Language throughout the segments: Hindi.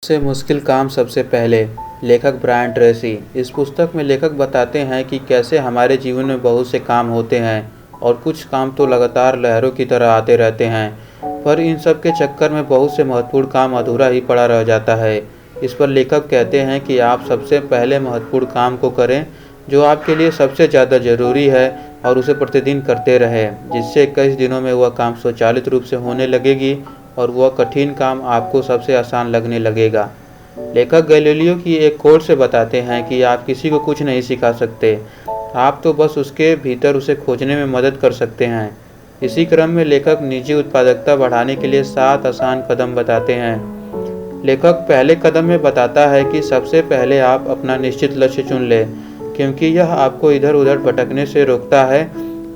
सबसे मुश्किल काम सबसे पहले। लेखक ब्रायन ट्रेसी। इस पुस्तक में लेखक बताते हैं कि कैसे हमारे जीवन में बहुत से काम होते हैं और कुछ काम तो लगातार लहरों की तरह आते रहते हैं, पर इन सब के चक्कर में बहुत से महत्वपूर्ण काम अधूरा ही पड़ा रह जाता है। इस पर लेखक कहते हैं कि आप सबसे पहले महत्वपूर्ण काम को करें जो आपके लिए सबसे ज़्यादा ज़रूरी है और उसे प्रतिदिन करते रहें, जिससे 21 दिनों में वह काम स्वचालित रूप से होने लगेगी और वह कठिन काम आपको सबसे आसान लगने लगेगा। लेखक गैलीलियो की एक कोट से बताते हैं कि आप किसी को कुछ नहीं सिखा सकते, आप तो बस उसके भीतर उसे खोजने में मदद कर सकते हैं। इसी क्रम में लेखक निजी उत्पादकता बढ़ाने के लिए 7 आसान कदम बताते हैं। लेखक पहले कदम में बताता है कि सबसे पहले आप अपना निश्चित लक्ष्य चुन लें, क्योंकि यह आपको इधर उधर भटकने से रोकता है।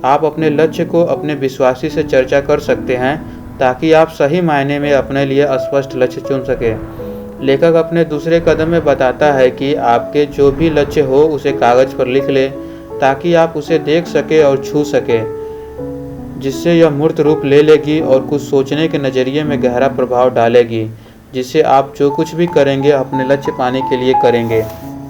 आप अपने लक्ष्य को अपने विश्वासी से चर्चा कर सकते हैं ताकि आप सही मायने में अपने लिए स्पष्ट लक्ष्य चुन सकें। लेखक अपने दूसरे कदम में बताता है कि आपके जो भी लक्ष्य हो उसे कागज़ पर लिख लें ताकि आप उसे देख सकें और छू सकें, जिससे यह मूर्त रूप ले लेगी और कुछ सोचने के नज़रिए में गहरा प्रभाव डालेगी, जिससे आप जो कुछ भी करेंगे अपने लक्ष्य पाने के लिए करेंगे।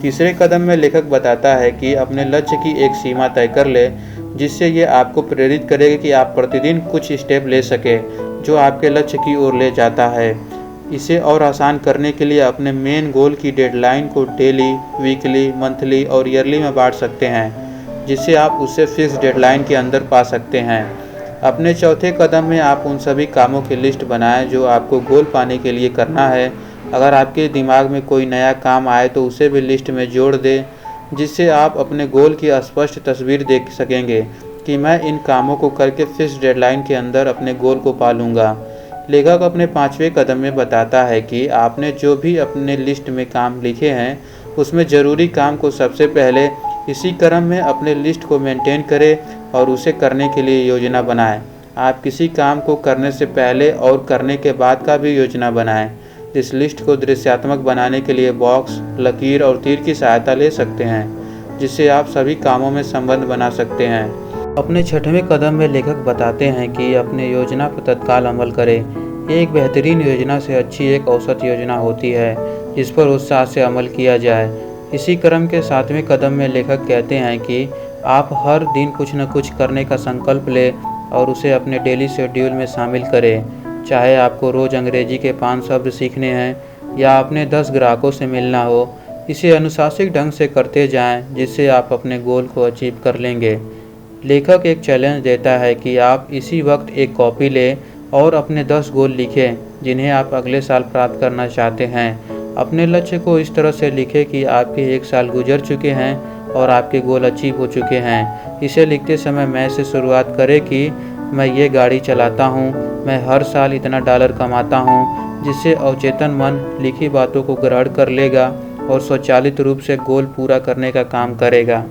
तीसरे कदम में लेखक बताता है कि अपने लक्ष्य की एक सीमा तय कर ले, जिससे ये आपको प्रेरित करेगा कि आप प्रतिदिन कुछ स्टेप ले सकें जो आपके लक्ष्य की ओर ले जाता है। इसे और आसान करने के लिए अपने मेन गोल की डेडलाइन को डेली, वीकली, मंथली और ईयरली में बांट सकते हैं, जिससे आप उसे फिक्स डेडलाइन के अंदर पा सकते हैं। अपने चौथे कदम में आप उन सभी कामों की लिस्ट बनाएं जो आपको गोल पाने के लिए करना है। अगर आपके दिमाग में कोई नया काम आए तो उसे भी लिस्ट में जोड़ दें, जिससे आप अपने गोल की स्पष्ट तस्वीर देख सकेंगे कि मैं इन कामों को करके फिक्स डेडलाइन के अंदर अपने गोल को पा लूँगा। लेखक अपने 5वें कदम में बताता है कि आपने जो भी अपने लिस्ट में काम लिखे हैं उसमें ज़रूरी काम को सबसे पहले इसी क्रम में अपने लिस्ट को मेंटेन करें और उसे करने के लिए योजना बनाएं। आप किसी काम को करने से पहले और करने के बाद का भी योजना बनाएं। इस लिस्ट को दृश्यात्मक बनाने के लिए बॉक्स, लकीर और तीर की सहायता ले सकते हैं, जिससे आप सभी कामों में संबंध बना सकते हैं। अपने 6वें कदम में लेखक बताते हैं कि अपने योजना पर तत्काल अमल करें। एक बेहतरीन योजना से अच्छी एक औसत योजना होती है जिस पर उत्साह से अमल किया जाए। इसी क्रम के 7वें कदम में लेखक कहते हैं कि आप हर दिन कुछ न कुछ करने का संकल्प लें और उसे अपने डेली शेड्यूल में शामिल करें। चाहे आपको रोज़ अंग्रेजी के 5 शब्द सीखने हैं या अपने 10 ग्राहकों से मिलना हो, इसे अनुशासित ढंग से करते जाएं, जिससे आप अपने गोल को अचीव कर लेंगे। लेखक एक चैलेंज देता है कि आप इसी वक्त एक कॉपी लें और अपने 10 गोल लिखें जिन्हें आप अगले साल प्राप्त करना चाहते हैं। अपने लक्ष्य को इस तरह से लिखें कि आपके 1 साल गुजर चुके हैं और आपके गोल अचीव हो चुके हैं। इसे लिखते समय मैं से शुरुआत करें कि मैं ये गाड़ी चलाता हूँ, मैं हर साल इतना डॉलर कमाता हूँ, जिससे अवचेतन मन लिखी बातों को ग्रहण कर लेगा और स्वचालित रूप से गोल पूरा करने का काम करेगा।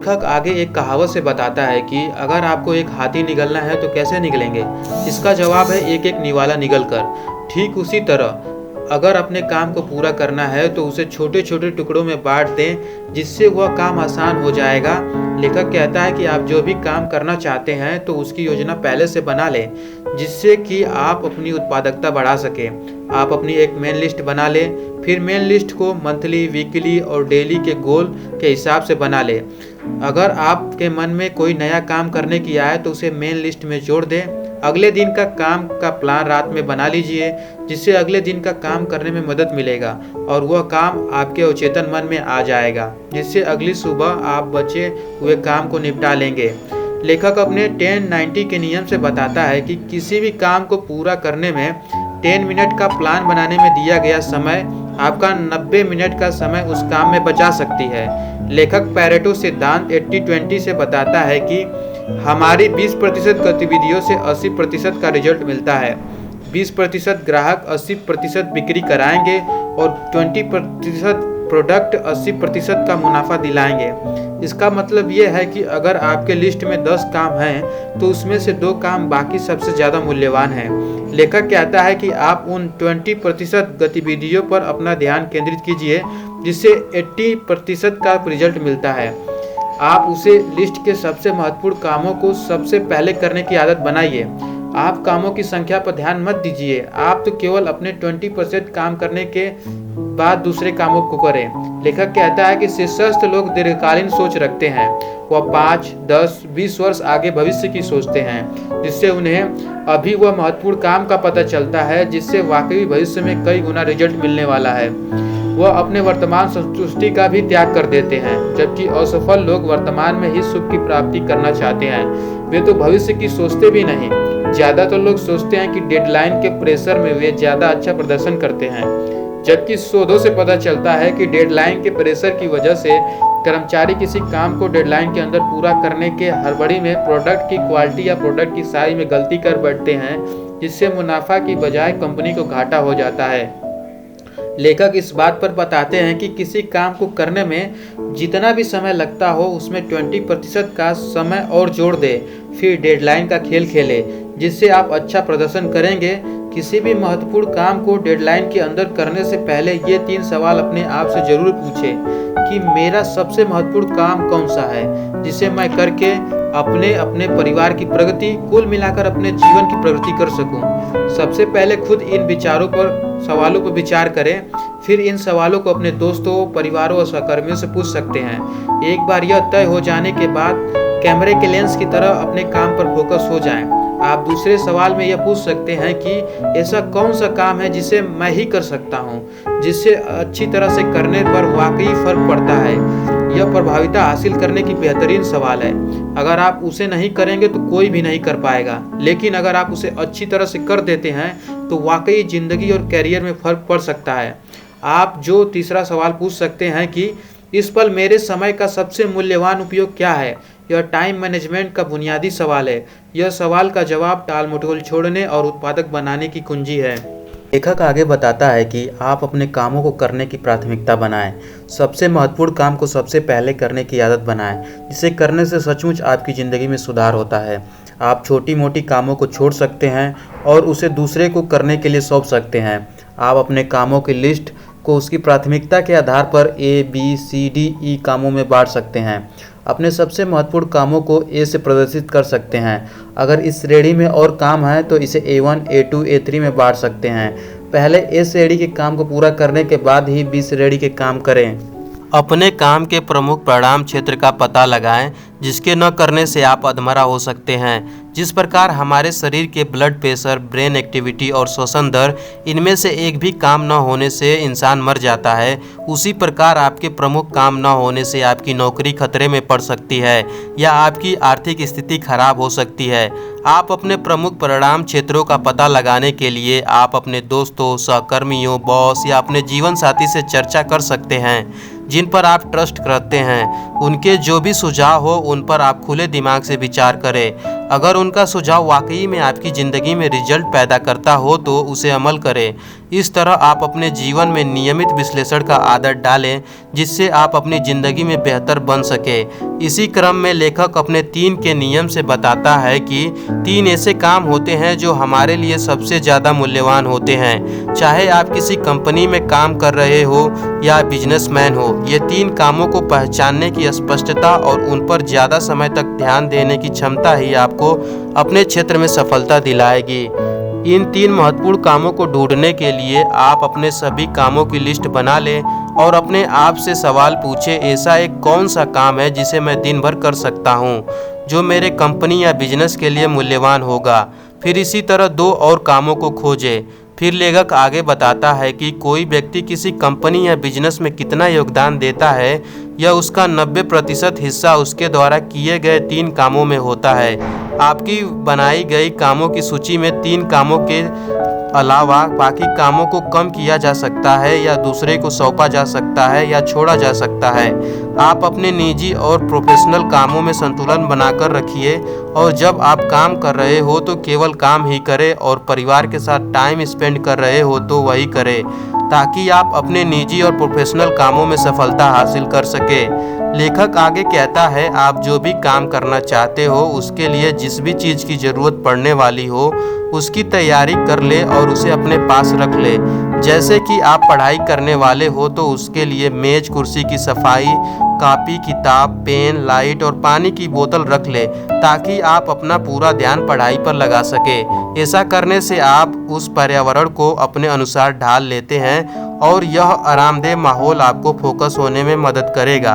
लेखक आगे एक कहावत से बताता है कि अगर आपको एक हाथी निगलना है तो कैसे निगलेंगे? इसका जवाब है एक एक निवाला निगल कर। ठीक उसी तरह अगर अपने काम को पूरा करना है तो उसे छोटे छोटे टुकड़ों में बांट दें, जिससे वह काम आसान हो जाएगा। लेखक कहता है कि आप जो भी काम करना चाहते हैं तो उसकी योजना पहले से बना लें, जिससे कि आप अपनी उत्पादकता बढ़ा सकें। आप अपनी एक मेन लिस्ट बना लें, फिर मेन लिस्ट को मंथली, वीकली और डेली के गोल के हिसाब से बना लें। अगर आपके मन में कोई नया काम करने की आए तो उसे मेन लिस्ट में जोड़ दें। अगले दिन का काम का प्लान रात में बना लीजिए, जिससे अगले दिन का काम करने में मदद मिलेगा और वह काम आपके अवचेतन मन में आ जाएगा, जिससे अगली सुबह आप बचे हुए काम को निपटा लेंगे। लेखक अपने 10-90 के नियम से बताता है कि किसी भी काम को पूरा करने में 10 मिनट का प्लान बनाने में दिया गया समय आपका 90 मिनट का समय उस काम में बचा सकती है। लेखक पैरेटो सिद्धांत 80-20 से बताता है कि हमारी 20% गतिविधियों से 80% का रिजल्ट मिलता है। 20% ग्राहक 80% बिक्री कराएंगे और 20% प्रोडक्ट 80% का मुनाफा दिलाएंगे। इसका मतलब ये है कि अगर आपके लिस्ट में 10 काम हैं तो उसमें से 2 काम बाकी सबसे ज़्यादा मूल्यवान हैं। लेखक कहता है कि आप उन 20% गतिविधियों पर अपना ध्यान केंद्रित कीजिए जिससे 80% का रिजल्ट मिलता है। आप उसे लिस्ट के सबसे महत्वपूर्ण कामों को सबसे पहले करने की आदत बनाइए। आप कामों की संख्या पर ध्यान मत दीजिए, आप तो केवल अपने 20% काम करने के बाद दूसरे कामों को करें। लेखक कहता है कि शीर्षस्थ लोग दीर्घकालीन सोच रखते हैं। वह 5, 10, 20 वर्ष आगे भविष्य की सोचते हैं, जिससे उन्हें अभी वह महत्वपूर्ण काम का पता चलता है जिससे वाकई भविष्य में कई गुना रिजल्ट मिलने वाला है। वह अपने वर्तमान संतुष्टि का भी त्याग कर देते हैं, जबकि असफल लोग वर्तमान में ही सुख की प्राप्ति करना चाहते हैं। वे तो भविष्य की सोचते भी नहीं। ज्यादातर लोग सोचते हैं कि डेडलाइन के प्रेशर में वे ज्यादा अच्छा प्रदर्शन करते हैं, जबकि शोधों से पता चलता है कि डेडलाइन के प्रेशर की वजह से कर्मचारी किसी काम को डेडलाइन के अंदर पूरा करने के हड़बड़ी में प्रोडक्ट की क्वालिटी या प्रोडक्ट की साइज में गलती कर बैठते हैं, जिससे मुनाफा की बजाय कंपनी को घाटा हो जाता है। लेखक इस बात पर बताते हैं कि किसी काम को करने में जितना भी समय लगता हो उसमें 20% का समय और जोड़ दे, फिर डेडलाइन का खेल खेले, जिससे आप अच्छा प्रदर्शन करेंगे। किसी भी महत्वपूर्ण काम को डेडलाइन के अंदर करने से पहले ये 3 सवाल अपने आप से जरूर पूछें कि मेरा सबसे महत्वपूर्ण काम कौन सा है, जिसे मैं करके अपने परिवार की प्रगति, कुल मिलाकर अपने जीवन की प्रगति कर सकूं। सबसे पहले खुद इन सवालों पर विचार करें, फिर इन सवालों को अपने दोस्तों, परिवारों और सहकर्मियों से पूछ सकते हैं। एक बार यह तय हो जाने के बाद कैमरे के लेंस की तरह अपने काम पर फोकस हो जाएं। आप दूसरे सवाल में यह पूछ सकते हैं कि ऐसा कौन सा काम है जिसे मैं ही कर सकता हूँ, जिससे अच्छी तरह से करने पर वाकई फर्क पड़ता है। यह प्रभाविता हासिल करने की बेहतरीन सवाल है। अगर आप उसे नहीं करेंगे तो कोई भी नहीं कर पाएगा, लेकिन अगर आप उसे अच्छी तरह से कर देते हैं तो वाकई जिंदगी और कैरियर में फर्क पड़ सकता है। आप जो तीसरा सवाल पूछ सकते हैं कि इस पल मेरे समय का सबसे मूल्यवान उपयोग क्या है। यह टाइम मैनेजमेंट का बुनियादी सवाल है। यह सवाल का जवाब टाल-मटोल छोड़ने और उत्पादक बनाने की कुंजी है। लेखक आगे बताता है कि आप अपने कामों को करने की प्राथमिकता बनाएं। सबसे महत्वपूर्ण काम को सबसे पहले करने की आदत बनाएं, जिसे करने से सचमुच आपकी ज़िंदगी में सुधार होता है। आप छोटी मोटी कामों को छोड़ सकते हैं और उसे दूसरे को करने के लिए सौंप सकते हैं। आप अपने कामों की लिस्ट को उसकी प्राथमिकता के आधार पर ABCDE कामों में बांट सकते हैं। अपने सबसे महत्वपूर्ण कामों को A से प्रदर्शित कर सकते हैं। अगर इस श्रेणी में और काम है तो इसे A1, A2, A3 में बांट सकते हैं। पहले A श्रेणी के काम को पूरा करने के बाद ही B श्रेणी के काम करें। अपने काम के प्रमुख परिणाम क्षेत्र का पता लगाएं, जिसके न करने से आप अधमरा हो सकते हैं। जिस प्रकार हमारे शरीर के ब्लड प्रेशर, ब्रेन एक्टिविटी और श्वसन दर, इनमें से एक भी काम न होने से इंसान मर जाता है, उसी प्रकार आपके प्रमुख काम न होने से आपकी नौकरी खतरे में पड़ सकती है या आपकी आर्थिक स्थिति खराब हो सकती है। आप अपने प्रमुख परिणाम क्षेत्रों का पता लगाने के लिए आप अपने दोस्तों, सहकर्मियों, बॉस या अपने जीवन साथी से चर्चा कर सकते हैं जिन पर आप ट्रस्ट करते हैं। उनके जो भी सुझाव हो उन पर आप खुले दिमाग से विचार करें। अगर उनका सुझाव वाकई में आपकी ज़िंदगी में रिजल्ट पैदा करता हो तो उसे अमल करें। इस तरह आप अपने जीवन में नियमित विश्लेषण का आदत डालें, जिससे आप अपनी ज़िंदगी में बेहतर बन सके। इसी क्रम में लेखक अपने 3 के नियम से बताता है कि 3 ऐसे काम होते हैं जो हमारे लिए सबसे ज़्यादा मूल्यवान होते हैं, चाहे आप किसी कंपनी में काम कर रहे हो या बिजनेसमैन हो। ये 3 कामों को पहचानने की स्पष्टता और उन पर ज़्यादा समय तक ध्यान देने की क्षमता ही आपको अपने क्षेत्र में सफलता दिलाएगी। इन 3 महत्वपूर्ण कामों को ढूंढने के लिए आप अपने सभी कामों की लिस्ट बना लें और अपने आप से सवाल पूछें, ऐसा एक कौन सा काम है जिसे मैं दिन भर कर सकता हूँ, जो मेरे कंपनी या बिजनेस के लिए मूल्यवान होगा। फिर इसी तरह 2 और कामों को खोजें। फिर लेखक आगे बताता है कि कोई व्यक्ति किसी कंपनी या बिजनेस में कितना योगदान देता है, यह उसका 90% हिस्सा उसके द्वारा किए गए 3 कामों में होता है। आपकी बनाई गई कामों की सूची में 3 कामों के अलावा बाकी कामों को कम किया जा सकता है या दूसरे को सौंपा जा सकता है या छोड़ा जा सकता है। आप अपने निजी और प्रोफेशनल कामों में संतुलन बनाकर रखिए और जब आप काम कर रहे हो तो केवल काम ही करें और परिवार के साथ टाइम स्पेंड कर रहे हो तो वही करें, ताकि आप अपने निजी और प्रोफेशनल कामों में सफलता हासिल कर सके। लेखक आगे कहता है, आप जो भी काम करना चाहते हो उसके लिए जिस भी चीज़ की ज़रूरत पड़ने वाली हो उसकी तैयारी कर ले और उसे अपने पास रख ले। जैसे कि आप पढ़ाई करने वाले हो तो उसके लिए मेज कुर्सी की सफाई, कॉपी, किताब, पेन, लाइट और पानी की बोतल रख ले ताकि आप अपना पूरा ध्यान पढ़ाई पर लगा सके। ऐसा करने से आप उस पर्यावरण को अपने अनुसार ढाल लेते हैं और यह आरामदेह माहौल आपको फोकस होने में मदद करेगा।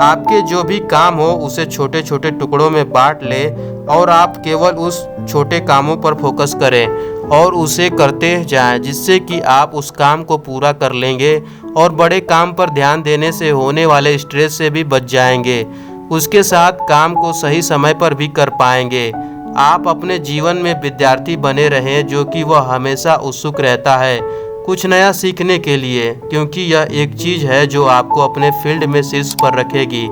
आपके जो भी काम हो उसे छोटे छोटे टुकड़ों में बांट ले और आप केवल उस छोटे कामों पर फोकस करें और उसे करते जाएं, जिससे कि आप उस काम को पूरा कर लेंगे और बड़े काम पर ध्यान देने से होने वाले स्ट्रेस से भी बच जाएंगे। उसके साथ काम को सही समय पर भी कर पाएंगे। आप अपने जीवन में विद्यार्थी बने रहें जो कि वह हमेशा उत्सुक रहता है कुछ नया सीखने के लिए, क्योंकि यह एक चीज़ है जो आपको अपने फील्ड में शीर्ष पर रखेगी।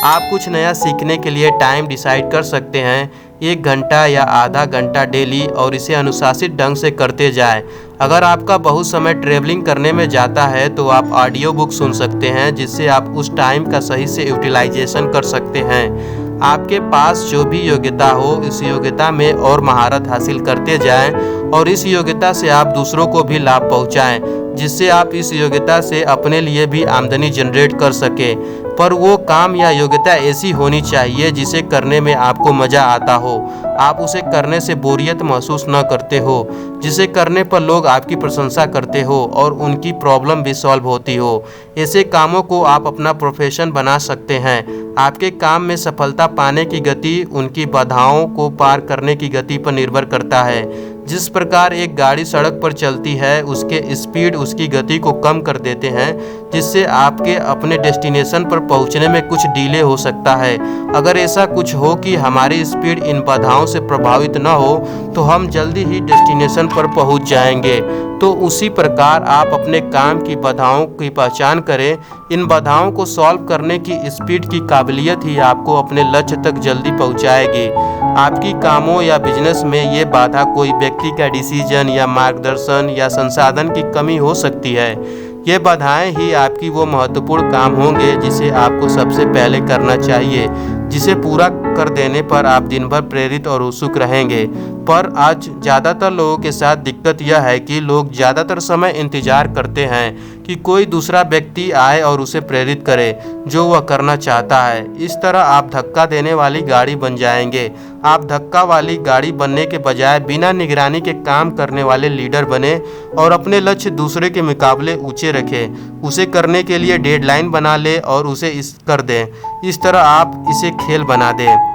आप कुछ नया सीखने के लिए टाइम डिसाइड कर सकते हैं, 1 घंटा या आधा घंटा डेली, और इसे अनुशासित ढंग से करते जाएं। अगर आपका बहुत समय ट्रैवलिंग करने में जाता है तो आप ऑडियो बुक सुन सकते हैं, जिससे आप उस टाइम का सही से यूटिलाइजेशन कर सकते हैं। आपके पास जो भी योग्यता हो इस योग्यता में और महारत हासिल करते जाएं और इस योग्यता से आप दूसरों को भी लाभ पहुंचाएं, जिससे आप इस योग्यता से अपने लिए भी आमदनी जनरेट कर सकें। पर वो काम या योग्यता ऐसी होनी चाहिए जिसे करने में आपको मज़ा आता हो, आप उसे करने से बोरियत महसूस न करते हो, जिसे करने पर लोग आपकी प्रशंसा करते हो और उनकी प्रॉब्लम भी सॉल्व होती हो। ऐसे कामों को आप अपना प्रोफेशन बना सकते हैं। आपके काम में सफलता पाने की गति उनकी बाधाओं को पार करने की गति पर निर्भर करता है। जिस प्रकार एक गाड़ी सड़क पर चलती है, उसके स्पीड उसकी गति को कम कर देते हैं, जिससे आपके अपने डेस्टिनेशन पर पहुंचने में कुछ डिले हो सकता है। अगर ऐसा कुछ हो कि हमारी स्पीड इन बाधाओं से प्रभावित न हो तो हम जल्दी ही डेस्टिनेशन पर पहुंच जाएंगे। तो उसी प्रकार आप अपने काम की बाधाओं की पहचान करें। इन बाधाओं को सॉल्व करने की स्पीड की काबिलियत ही आपको अपने लक्ष्य तक जल्दी पहुंचाएगी। आपकी कामों या बिजनेस में ये बाधा कोई व्यक्ति का डिसीजन या मार्गदर्शन या संसाधन की कमी हो सकती है। ये बाधाएं ही आपकी वो महत्वपूर्ण काम होंगे जिसे आपको सबसे पहले करना चाहिए, जिसे पूरा कर देने पर आप दिन भर प्रेरित और उत्सुक रहेंगे। पर आज ज़्यादातर लोगों के साथ दिक्कत यह है कि लोग ज़्यादातर समय इंतज़ार करते हैं कि कोई दूसरा व्यक्ति आए और उसे प्रेरित करे जो वह करना चाहता है। इस तरह आप धक्का देने वाली गाड़ी बन जाएंगे। आप धक्का वाली गाड़ी बनने के बजाय बिना निगरानी के काम करने वाले लीडर बने और अपने लक्ष्य दूसरे के मुकाबले ऊंचे रखें। उसे करने के लिए डेडलाइन बना ले और उसे कर दें। इस तरह आप इसे खेल बना दें।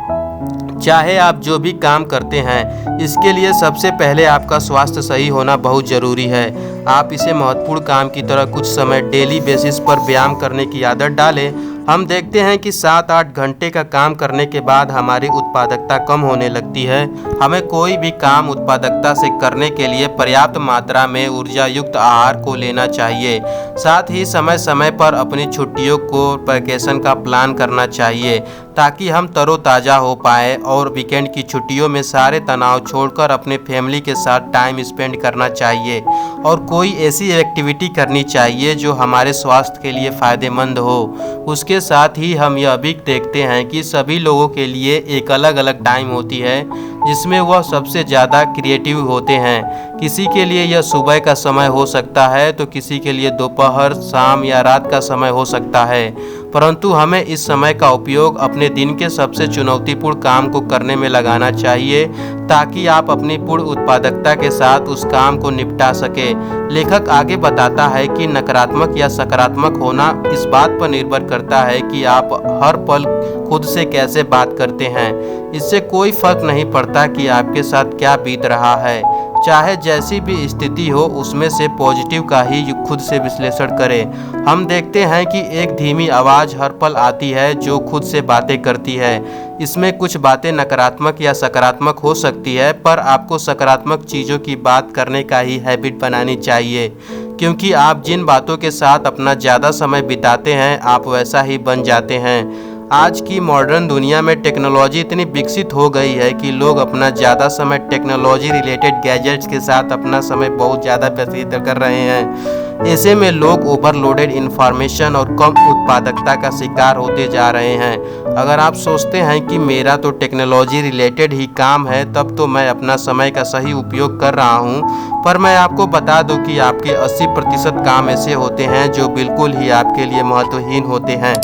चाहे आप जो भी काम करते हैं, इसके लिए सबसे पहले आपका स्वास्थ्य सही होना बहुत ज़रूरी है। आप इसे महत्वपूर्ण काम की तरह कुछ समय डेली बेसिस पर व्यायाम करने की आदत डालें। हम देखते हैं कि 7-8 घंटे का काम करने के बाद हमारी उत्पादकता कम होने लगती है। हमें कोई भी काम उत्पादकता से करने के लिए पर्याप्त मात्रा में ऊर्जा युक्त आहार को लेना चाहिए। साथ ही समय समय पर अपनी छुट्टियों को वैकेशन का प्लान करना चाहिए ताकि हम तरोताज़ा हो पाए और वीकेंड की छुट्टियों में सारे तनाव छोड़कर अपने फैमिली के साथ टाइम स्पेंड करना चाहिए और कोई ऐसी एक्टिविटी करनी चाहिए जो हमारे स्वास्थ्य के लिए फ़ायदेमंद हो। उसके साथ ही हम यह भी देखते हैं कि सभी लोगों के लिए एक अलग अलग टाइम होती है जिसमें वह सबसे ज़्यादा क्रिएटिव होते हैं। किसी के लिए यह सुबह का समय हो सकता है तो किसी के लिए दोपहर, शाम या रात का समय हो सकता है, परंतु हमें इस समय का उपयोग अपने दिन के सबसे चुनौतीपूर्ण काम को करने में लगाना चाहिए ताकि आप अपनी पूर्ण उत्पादकता के साथ उस काम को निपटा सकें। लेखक आगे बताता है कि नकारात्मक या सकारात्मक होना इस बात पर निर्भर करता है कि आप हर पल खुद से कैसे बात करते हैं। इससे कोई फर्क नहीं पड़ता कि आपके साथ क्या बीत रहा है, चाहे जैसी भी स्थिति हो उसमें से पॉजिटिव का ही खुद से विश्लेषण करें। हम देखते हैं कि एक धीमी आवाज़ हर पल आती है जो खुद से बातें करती है। इसमें कुछ बातें नकारात्मक या सकारात्मक हो सकती है, पर आपको सकारात्मक चीज़ों की बात करने का ही हैबिट बनानी चाहिए, क्योंकि आप जिन बातों के साथ अपना ज़्यादा समय बिताते हैं आप वैसा ही बन जाते हैं। आज की मॉडर्न दुनिया में टेक्नोलॉजी इतनी विकसित हो गई है कि लोग अपना ज़्यादा समय टेक्नोलॉजी रिलेटेड गैजेट्स के साथ अपना समय बहुत ज़्यादा व्यतीत कर रहे हैं। ऐसे में लोग ओवरलोडेड इंफॉर्मेशन और कम उत्पादकता का शिकार होते जा रहे हैं। अगर आप सोचते हैं कि मेरा तो टेक्नोलॉजी रिलेटेड ही काम है तब तो मैं अपना समय का सही उपयोग कर रहा हूं, पर मैं आपको बता दूं कि आपके 80% काम ऐसे होते हैं जो बिल्कुल ही आपके लिए महत्वहीन होते हैं,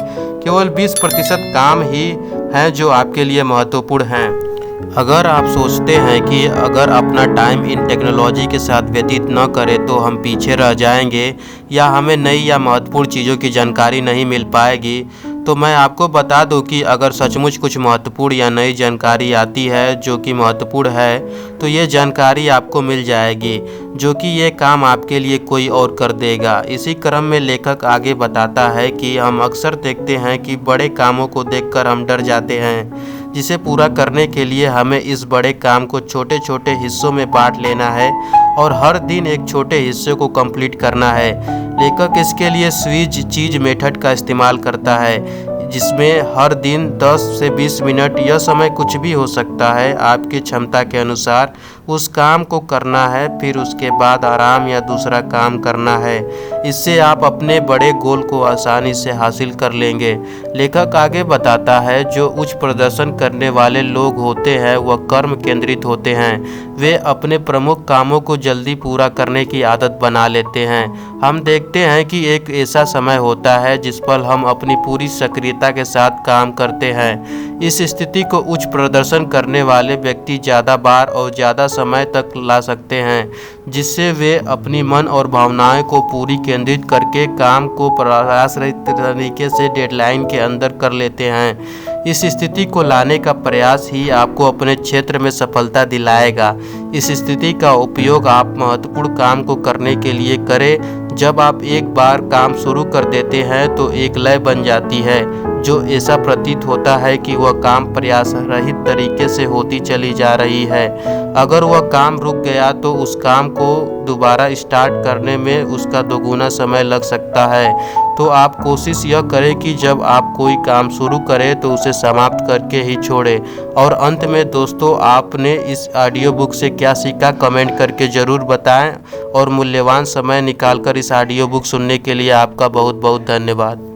केवल 20% काम ही हैं जो आपके लिए महत्वपूर्ण हैं। अगर आप सोचते हैं कि अगर अपना टाइम इन टेक्नोलॉजी के साथ व्यतीत न करें तो हम पीछे रह जाएंगे या हमें नई या महत्वपूर्ण चीज़ों की जानकारी नहीं मिल पाएगी, तो मैं आपको बता दूं कि अगर सचमुच कुछ महत्वपूर्ण या नई जानकारी आती है जो कि महत्वपूर्ण है, तो ये जानकारी आपको मिल जाएगी, जो कि ये काम आपके लिए कोई और कर देगा। इसी क्रम में लेखक आगे बताता है कि हम अक्सर देखते हैं कि बड़े कामों को देखकर हम डर जाते हैं, जिसे पूरा करने के लिए हमें इस बड़े काम को छोटे छोटे हिस्सों में बांट लेना है और हर दिन एक छोटे हिस्से को कंप्लीट करना है। लेखक इसके लिए स्वीज चीज मेथड का इस्तेमाल करता है, जिसमें हर दिन 10 से 20 मिनट, यह समय कुछ भी हो सकता है, आपकी क्षमता के अनुसार उस काम को करना है, फिर उसके बाद आराम या दूसरा काम करना है। इससे आप अपने बड़े गोल को आसानी से हासिल कर लेंगे। लेखक आगे बताता है, जो उच्च प्रदर्शन करने वाले लोग होते हैं वह कर्म केंद्रित होते हैं। वे अपने प्रमुख कामों को जल्दी पूरा करने की आदत बना लेते हैं। हम देखते हैं कि एक ऐसा समय होता है जिस पर हम अपनी पूरी सक्रियता के साथ काम करते हैं। इस स्थिति को उच्च प्रदर्शन करने वाले व्यक्ति ज़्यादा बार और ज़्यादा समय तक ला सकते हैं, जिससे वे अपनी मन और भावनाएं को पूरी केंद्रित करके काम को प्रयासरहित तरीके से डेडलाइन के अंदर कर लेते हैं। इस स्थिति को लाने का प्रयास ही आपको अपने क्षेत्र में सफलता दिलाएगा। इस स्थिति का उपयोग आप महत्वपूर्ण काम को करने के लिए करें। जब आप एक बार काम शुरू कर देते हैं तो एक लय बन जाती है, जो ऐसा प्रतीत होता है कि वह काम प्रयास रहित तरीके से होती चली जा रही है। अगर वह काम रुक गया तो उस काम को दोबारा स्टार्ट करने में उसका दोगुना समय लग सकता है। तो आप कोशिश यह करें कि जब आप कोई काम शुरू करें तो उसे समाप्त करके ही छोड़ें। और अंत में दोस्तों, आपने इस ऑडियो बुक से क्या सीखा कमेंट करके ज़रूर बताएं और मूल्यवान समय निकालकर इस ऑडियो बुक सुनने के लिए आपका बहुत बहुत धन्यवाद।